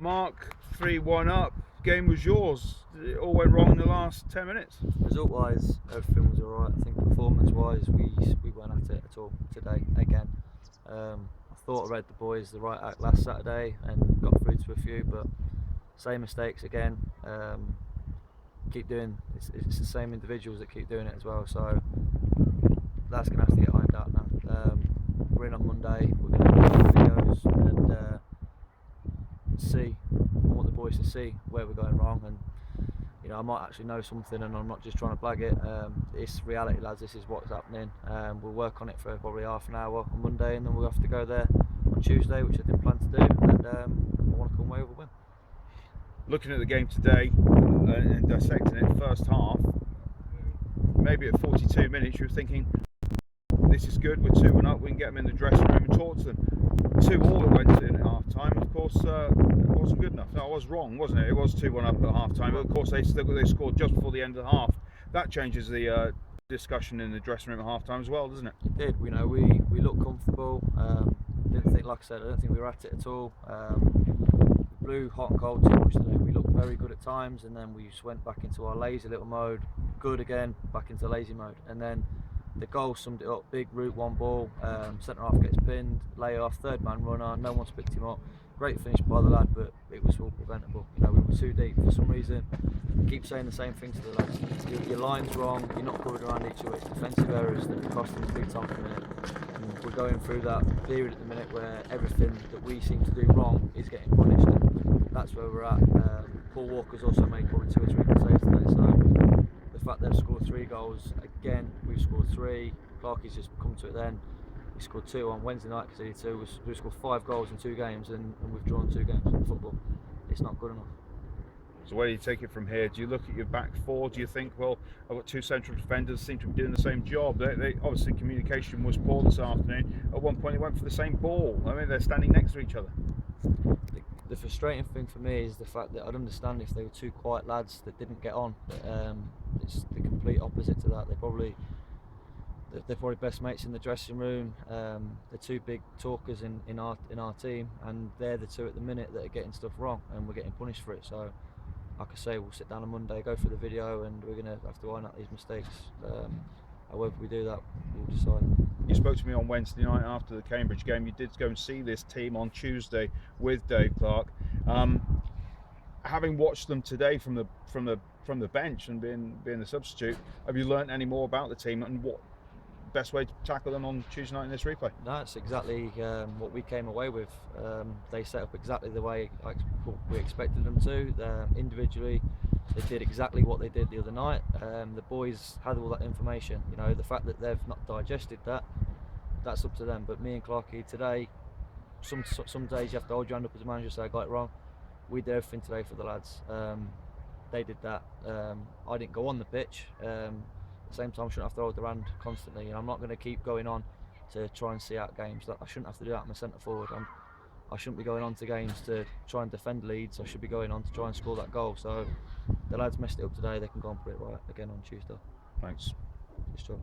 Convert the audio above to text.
Mark, 3-1 up. Game was yours. It all went wrong in the last 10 minutes. Result-wise, everything was alright. I think performance-wise, we weren't at it at all today. Again, I thought I read the boys the right act last Saturday and got through to a few, but same mistakes again. Keep doing. It's the same individuals that keep doing it as well. So that's gonna have to get ironed out now. We're in on Monday. We're gonna look at the videos and see. I want the boys to see where we're going wrong, and you know, I might actually know something, and I'm not just trying to blag it. It's reality, lads. This is what's happening. We'll work on it for probably half an hour on Monday, and then we'll have to go there on Tuesday, which I didn't plan to do, and I want to come away with a win. Looking at the game today and dissecting it, first half, maybe at 42 minutes, you were thinking, this is good, we're 2-1 up, we can get them in the dressing room and talk to them. 2-2 that went in at half time, of course, it wasn't good enough. No, I was wrong, wasn't it? It was 2-1 up at half time, but of course they scored just before the end of the half. That changes the discussion in the dressing room at half time as well, doesn't it? It did. You know, we looked comfortable. Didn't think, like I said, I don't think we were at it at all. We blew hot and cold too much today. We looked very good at times, and then we just went back into our lazy little mode. Good again, back into lazy mode, and then the goal summed it up. Big route, one ball, centre half gets pinned, lay off, third man runner, no one's picked him up. Great finish by the lad, but it was all preventable. You know, we were too deep for some reason. I keep saying the same thing to the lads. Your line's wrong, you're not covered around each other. It's defensive errors that are costing us big time at the minute. And we're going through that period at the minute where everything that we seem to do wrong is getting punished, and that's where we're at. Paul Walker's also made probably 2 or 3 good saves today, so the fact they've scored 3 goals, again, we've scored 3. Clarkie's just come to it then. We scored 2 on Wednesday night because he did 2. We've scored 5 goals in 2 games, and we've drawn 2 games in football. It's not good enough. So where do you take it from here? Do you look at your back 4? Do you think, well, I've got 2 central defenders seem to be doing the same job? They obviously communication was poor this afternoon. At one point they went for the same ball. I mean, they're standing next to each other. The frustrating thing for me is the fact that I'd understand if they were 2 quiet lads that didn't get on. But, it's the complete opposite to that. They're probably best mates in the dressing room. They're 2 big talkers in our team, and they're the 2 at the minute that are getting stuff wrong, and we're getting punished for it. So, like I say, we'll sit down on Monday, go through the video, and we're going to have to iron out these mistakes. However we do that, we'll decide. You spoke to me on Wednesday night after the Cambridge game. You did go and see this team on Tuesday with Dave Clark. Having watched them today from the bench and being the substitute, have you learnt any more about the team and what best way to tackle them on Tuesday night in this replay? No, it's exactly what we came away with. They set up exactly the way we expected them to. Individually, they did exactly what they did the other night. The boys had all that information. You know, the fact that they've not digested that, that's up to them. But me and Clarkie today, some days you have to hold your hand up as a manager and say I got it wrong. We did everything today for the lads. They did that. I didn't go on the pitch. At the same time, I shouldn't have to hold their hand constantly, and I'm not going to keep going on to try and see out games. I shouldn't have to do that. I'm a centre forward. I shouldn't be going on to games to try and defend leads. I should be going on to try and score that goal. So the lads messed it up today. They can go and put it right again on Tuesday. Thanks. Just job.